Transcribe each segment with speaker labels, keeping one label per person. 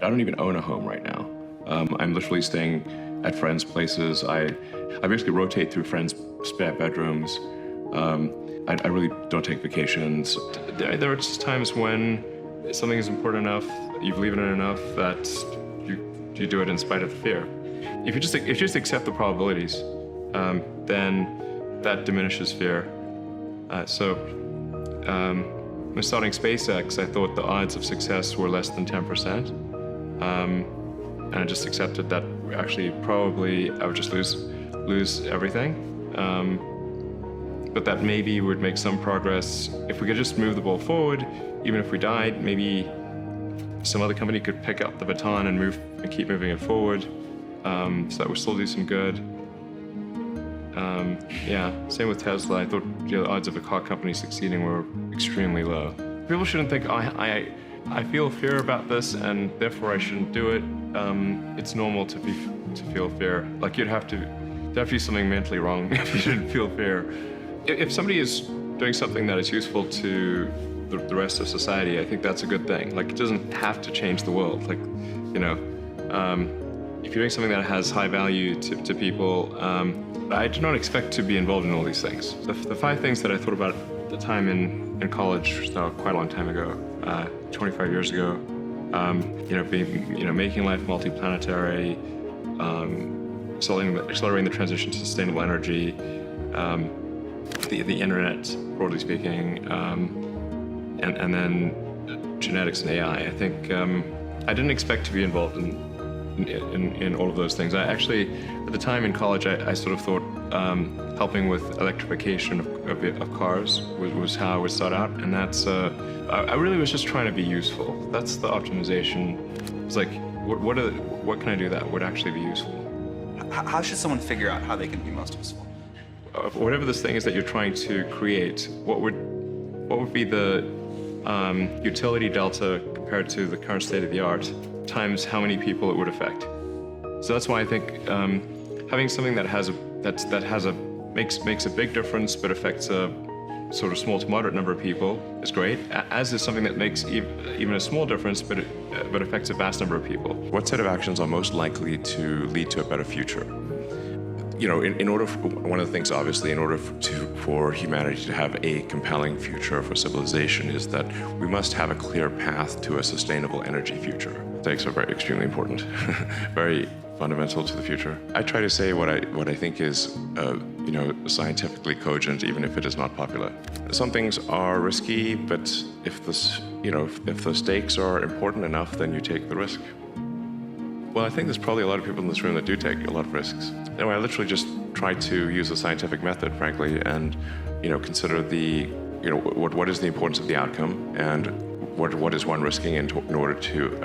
Speaker 1: I don't even own a home right now. I'm literally staying at friends' places. I basically rotate through friends' spare bedrooms. I really don't take vacations. There are just times when something is important enough, you believe in it enough that you do it in spite of the fear. If you just accept the probabilities, then that diminishes fear. When starting SpaceX, I thought the odds of success were less than 10%. And I just accepted that actually probably I would just lose everything. But that maybe would make some progress. If we could just move the ball forward, even if we died, maybe some other company could pick up the baton and keep moving it forward, so that would still do some good. Same with Tesla. I thought the odds of a car company succeeding were extremely low. People shouldn't think, I feel fear about this and therefore I shouldn't do it. It's normal to feel fear. Like you'd have to do something mentally wrong if you shouldn't feel fear. If somebody is doing something that is useful to the rest of society, I think that's a good thing. Like it doesn't have to change the world. Like, if you're doing something that has high value to people, I do not expect to be involved in all these things. The 5 things that I thought about at the time in college, which is now quite a long time ago, 25 years ago, making life multiplanetary, accelerating the transition to sustainable energy, the internet, broadly speaking, and then genetics and AI. I think I didn't expect to be involved in all of those things. I actually, at the time in college, I sort of thought helping with electrification of cars was how I would start out, and that's I really was just trying to be useful. That's the optimization. It's like, what can I do that would actually be useful?
Speaker 2: How should someone figure out how they can be most useful?
Speaker 1: Whatever this thing is that you're trying to create, what would be the utility delta compared to the current state of the art times how many people it would affect? So that's why I think having something that makes a big difference but affects a sort of small to moderate number of people is great, as is something that makes even a small difference but affects a vast number of people.
Speaker 3: What set of actions are most likely to lead to a better future? One of the things, obviously, in order for humanity to have a compelling future for civilization is that we must have a clear path to a sustainable energy future. Stakes are extremely important, very fundamental to the future. I try to say what I think is, scientifically cogent, even if it is not popular. Some things are risky, but if the stakes are important enough, then you take the risk. Well, I think there's probably a lot of people in this room that do take a lot of risks. I literally just try to use a scientific method, frankly, and consider what is the importance of the outcome and what is one risking in order to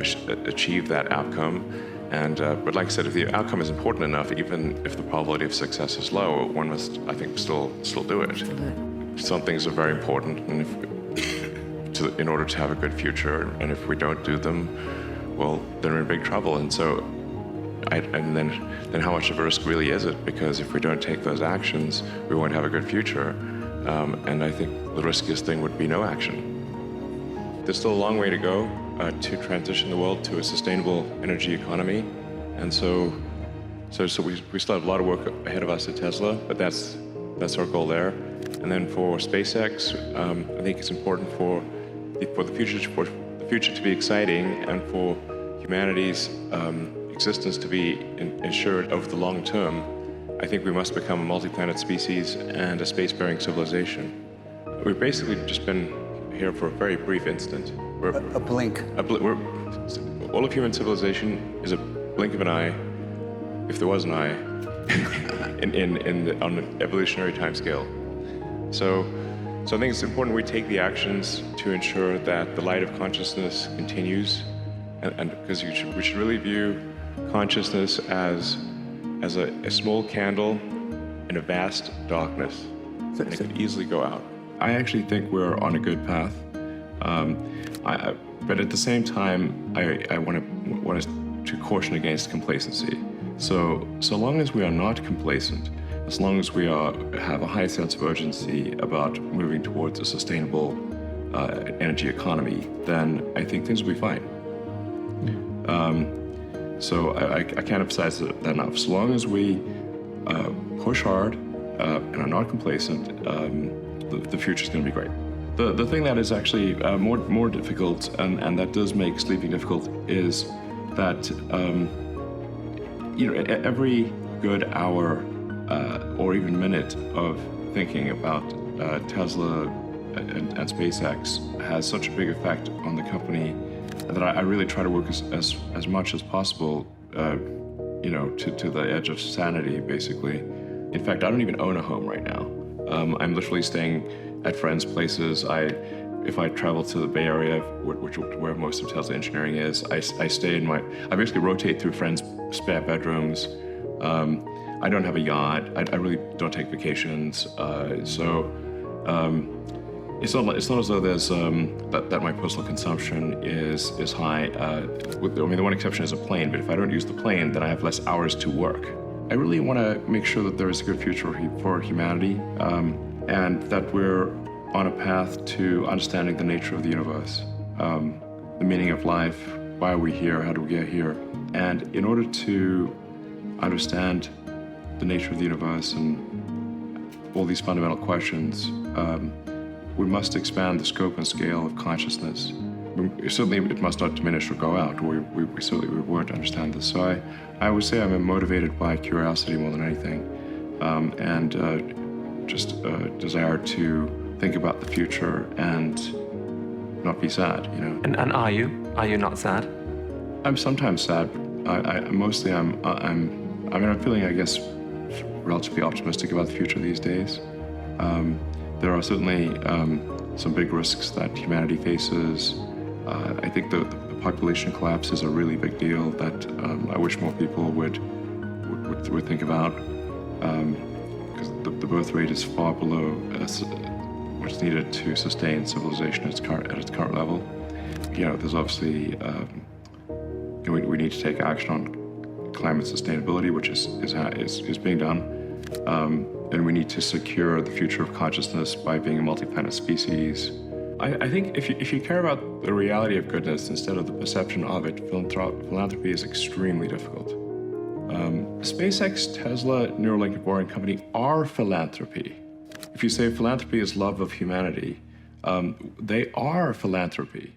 Speaker 3: achieve that outcome. And but like I said, if the outcome is important enough, even if the probability of success is low, one must, I think, still do it. Some things are very important, and in order to have a good future, and if we don't do them, well, then we're in big trouble. And so, then how much of a risk really is it? Because if we don't take those actions, we won't have a good future. And I think the riskiest thing would be no action. There's still a long way to go to transition the world to a sustainable energy economy. And so we still have a lot of work ahead of us at Tesla, but that's our goal there. And then for SpaceX, I think it's important for the future to be exciting and for humanity's existence to be ensured over the long term. I think we must become a multi-planet species and a space-faring civilization. We've basically just been here for a very brief instant.
Speaker 2: A blink.
Speaker 1: All of human civilization is a blink of an eye, if there was an eye, on an evolutionary timescale. So I think it's important we take the actions to ensure that the light of consciousness continues, and because we should really view consciousness as a small candle in a vast darkness, and it could easily go out. I actually think we're on a good path, but at the same time, I want to caution against complacency. So long as we are not complacent, as long as we have a high sense of urgency about moving towards a sustainable energy economy, then I think things will be fine. So I can't emphasize that enough. So long as we push hard and are not complacent, the future's going to be great. The thing that is actually more difficult, and that does make sleeping difficult, is that every good hour or even minute of thinking about Tesla and SpaceX has such a big effect on the company that I really try to work as much as possible, to the edge of sanity, basically. In fact, I don't even own a home right now. I'm literally staying at friends' places. If I travel to the Bay Area, where most of Tesla engineering is, I stay in I basically rotate through friends' spare bedrooms. I don't have a yacht. I really don't take vacations. It's not as though there's that my personal consumption is high. The one exception is a plane, but if I don't use the plane, then I have less hours to work. I really want to make sure that there is a good future for humanity, and that we're on a path to understanding the nature of the universe, the meaning of life, why are we here, how do we get here. And in order to understand the nature of the universe and all these fundamental questions, we must expand the scope and scale of consciousness. Certainly, it must not diminish or go out. We certainly weren't understand this. So I would say I'm motivated by curiosity more than anything, and just a desire to think about the future and not be sad.
Speaker 4: And are you? Are you not sad?
Speaker 1: I'm sometimes sad. Mostly I'm feeling, I guess, relatively optimistic about the future these days. There are certainly some big risks that humanity faces. I think the population collapse is a really big deal that I wish more people would think about, because the birth rate is far below what's needed to sustain civilization at its current level. There's obviously we need to take action on climate sustainability, which is being done. And we need to secure the future of consciousness by being a multi-planet species. I think if you care about the reality of goodness instead of the perception of it, philanthropy is extremely difficult. SpaceX, Tesla, Neuralink, and Boring Company are philanthropy. If you say philanthropy is love of humanity, they are philanthropy.